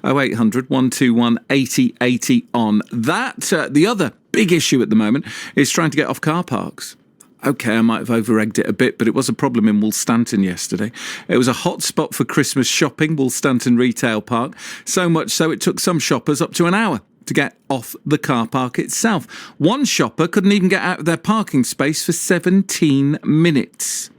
0800 121 80 80 on that. The other big issue at the moment is trying to get off car parks. OK, I might have over-egged it a bit, but it was a problem in Woolstanton yesterday. It was a hot spot for Christmas shopping, Woolstanton Retail Park, so much so it took some shoppers up to an hour to get off the car park itself. One shopper couldn't even get out of their parking space for 17 minutes.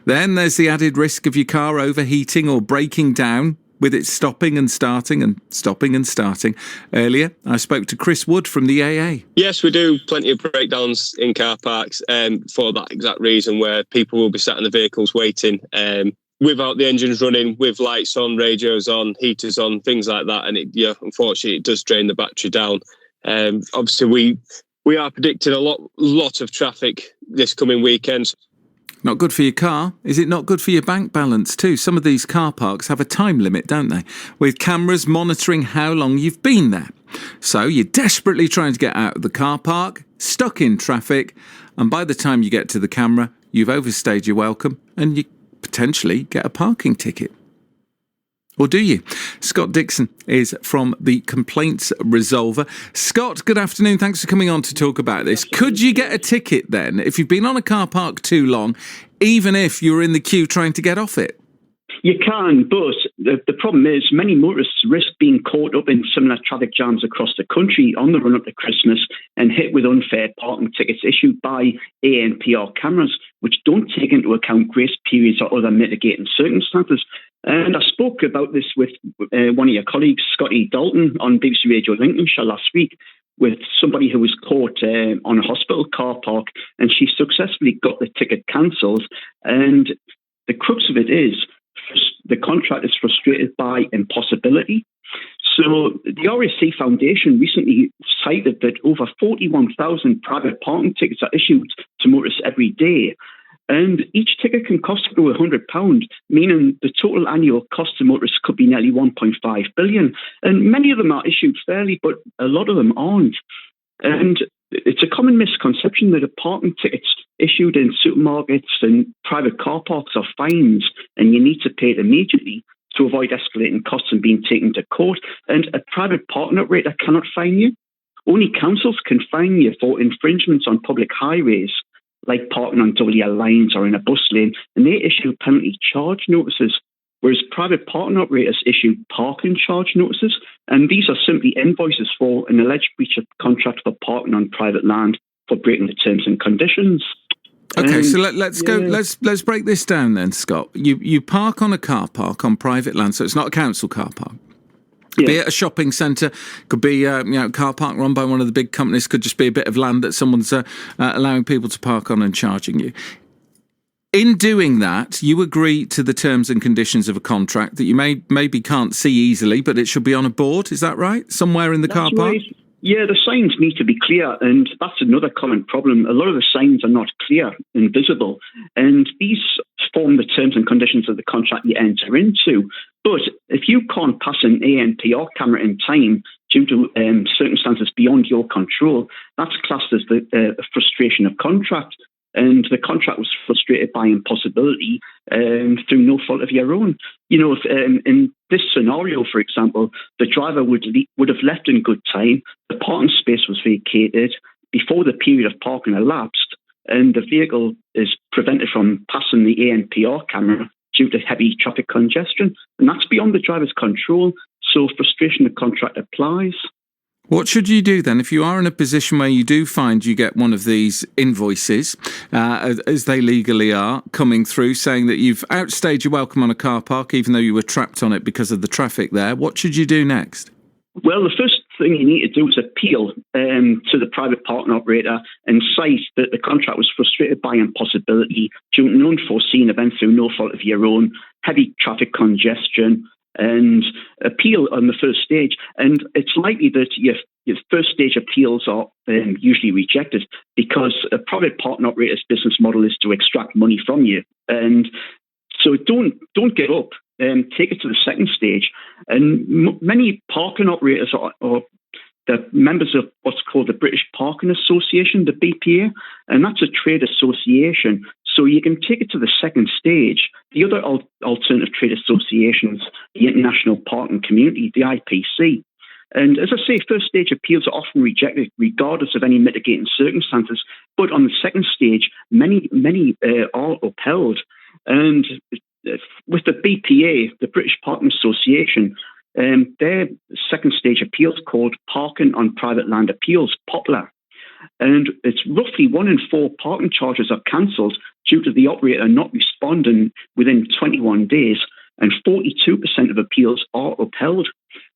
Then there's the added risk of your car overheating or breaking down with it stopping and starting and stopping and starting. Earlier, I spoke to Chris Wood from the AA. Yes, we do plenty of breakdowns in car parks for that exact reason, where people will be sat in the vehicles waiting without the engines running, with lights on, radios on, heaters on, things like that. And unfortunately, it does drain the battery down. Obviously, we are predicting a lot of traffic this coming weekend. Not good for your car. Is it not good for your bank balance too? Some of these car parks have a time limit, don't they? With cameras monitoring how long you've been there. So you're desperately trying to get out of the car park, stuck in traffic, and by the time you get to the camera, you've overstayed your welcome and you potentially get a parking ticket. Or do you? Scott Dixon is from the Complaints Resolver. Scott, good afternoon. Thanks for coming on to talk about this. Could you get a ticket then if you've been on a car park too long, even if you're in the queue trying to get off it? You can, but the problem is many motorists risk being caught up in similar traffic jams across the country on the run-up to Christmas and hit with unfair parking tickets issued by ANPR cameras, which don't take into account grace periods or other mitigating circumstances. And I spoke about this with one of your colleagues, Scotty Dalton, on BBC Radio Lincolnshire last week, with somebody who was caught on a hospital car park, and she successfully got the ticket cancelled. And the crux of it is the contract is frustrated by impossibility. So the RAC Foundation recently cited that over 41,000 private parking tickets are issued to motorists every day. And each ticket can cost up to £100, meaning the total annual cost to motorists could be nearly £1.5 billion. And many of them are issued fairly, but a lot of them aren't. And it's a common misconception that parking tickets issued in supermarkets and private car parks are fines, and you need to pay it immediately to avoid escalating costs and being taken to court. And a private parking operator cannot fine you. Only councils can fine you for infringements on public highways, like parking on WL lines or in a bus lane, and they issue penalty charge notices, whereas private parking operators issue parking charge notices, and these are simply invoices for an alleged breach of contract for parking on private land for breaking the terms and conditions. Okay, so let's go. Let's break this down then, Scott. You park on a car park on private land, so it's not a council car park. Could be at a shopping centre, could be a car park run by one of the big companies, could just be a bit of land that someone's allowing people to park on and charging you. In doing that, you agree to the terms and conditions of a contract that you maybe can't see easily, but it should be on a board, is that right? Somewhere in the car park? Right. Yeah, the signs need to be clear, and that's another common problem. A lot of the signs are not clear and visible, and these form the terms and conditions of the contract you enter into. But if you can't pass an ANPR camera in time due to circumstances beyond your control, that's classed as the frustration of contract. And the contract was frustrated by impossibility through no fault of your own. If, in this scenario, for example, the driver would have left in good time, the parking space was vacated before the period of parking elapsed, and the vehicle is prevented from passing the ANPR camera due to heavy traffic congestion. And that's beyond the driver's control, so frustration of contract applies. What should you do then if you are in a position where you do find you get one of these invoices, as they legally are, coming through saying that you've outstayed your welcome on a car park even though you were trapped on it because of the traffic there? What should you do next? Well, the first thing you need to do is appeal to the private parking operator and cite that the contract was frustrated by impossibility due to an unforeseen event through no fault of your own, heavy traffic congestion, and appeal on the first stage. And it's likely that your first stage appeals are usually rejected because a private parking operator's business model is to extract money from you. And so don't give up. Take it to the second stage. And many parking operators are the members of what's called the British Parking Association, the BPA, and that's a trade association. So you can take it to the second stage. The other alternative trade associations, the International Parking Community, the IPC. And as I say, first stage appeals are often rejected regardless of any mitigating circumstances. But on the second stage, many are upheld. And with the BPA, the British Parking Association, their second stage appeals called Parking on Private Land Appeals, POPLAR. And it's roughly 1 in 4 parking charges are cancelled due to the operator not responding within 21 days, and 42% of appeals are upheld.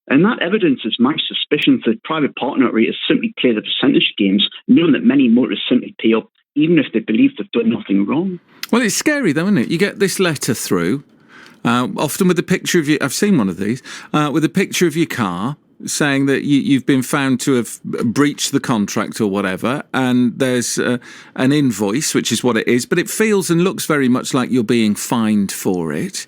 And that evidences my suspicions that private parking operators simply play the percentage games, knowing that many motorists simply pay up even if they believe they've done nothing wrong. Well, it's scary though, isn't it? You get this letter through, often with a picture of you. I've seen one of these, with a picture of your car, saying that you've been found to have breached the contract or whatever, and there's an invoice, which is what it is, but it feels and looks very much like you're being fined for it.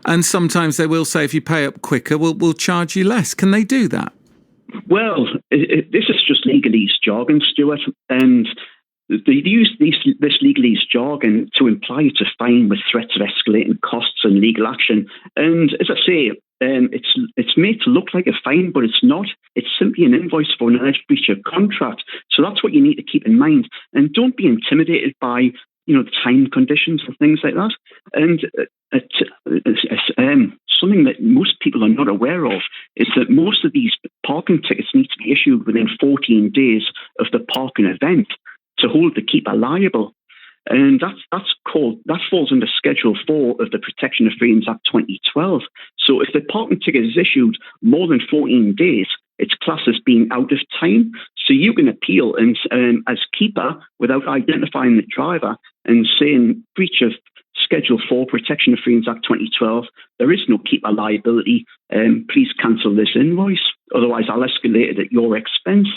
And sometimes they will say, if you pay up quicker, we'll charge you less. Can they do that? Well, this is just legalese jargon, Stuart, and they use this legalese jargon to imply it's a fine with threats of escalating costs and legal action. And as I say, it's made to look like a fine, but it's not. It's simply an invoice for an alleged breach of contract. So that's what you need to keep in mind. And don't be intimidated by, the time conditions and things like that. And something that most people are not aware of is that most of these parking tickets need to be issued within 14 days of the parking event to hold the keeper liable. And that falls under Schedule 4 of the Protection of Freedoms Act 2012. So if the parking ticket is issued more than 14 days, it's classed as being out of time. So you can appeal and as keeper without identifying the driver and saying breach of Schedule 4 Protection of Freedoms Act 2012. There is no keeper liability. Please cancel this invoice. Otherwise, I'll escalate it at your expense.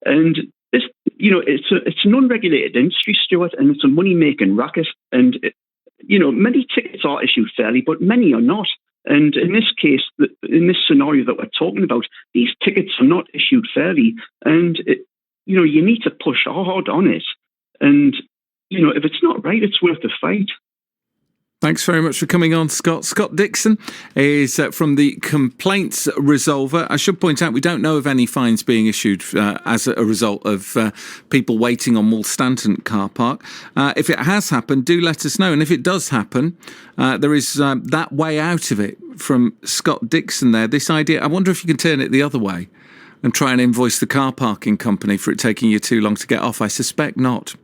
And this, it's an unregulated industry, Stuart, and it's a money-making racket. And, many tickets are issued fairly, but many are not. And in this case, in this scenario that we're talking about, these tickets are not issued fairly. And, you need to push hard on it. And, if it's not right, it's worth the fight. Thanks very much for coming on, Scott. Scott Dixon is from the Complaints Resolver. I should point out we don't know of any fines being issued as a result of people waiting on Woolstanton car park. If it has happened, do let us know. And if it does happen, there is that way out of it from Scott Dixon there. This idea, I wonder if you can turn it the other way and try and invoice the car parking company for it taking you too long to get off. I suspect not.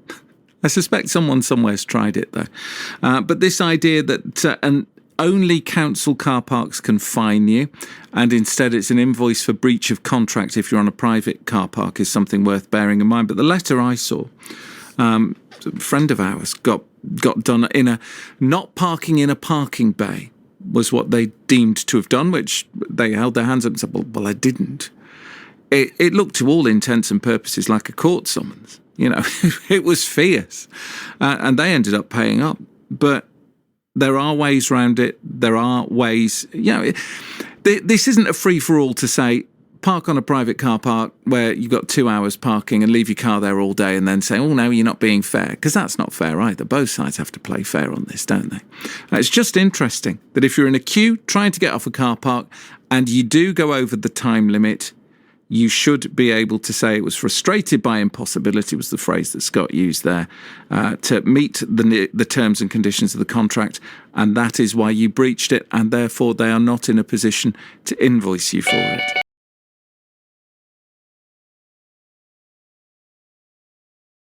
I suspect someone somewhere's tried it, though. But this idea that only council car parks can fine you, and instead it's an invoice for breach of contract if you're on a private car park, is something worth bearing in mind. But the letter I saw, a friend of ours got done in not parking in a parking bay was what they deemed to have done, which they held their hands up and said, well, I didn't. It looked to all intents and purposes like a court summons. It was fierce, and they ended up paying up. But there are ways around it. There are ways, this isn't a free-for-all to say, park on a private car park where you've got 2 hours parking and leave your car there all day and then say, oh, no, you're not being fair, because that's not fair either. Both sides have to play fair on this, don't they? It's just interesting that if you're in a queue trying to get off a car park and you do go over the time limit, you should be able to say it was frustrated by impossibility, was the phrase that Scott used there, to meet the terms and conditions of the contract, and that is why you breached it, and therefore they are not in a position to invoice you for it.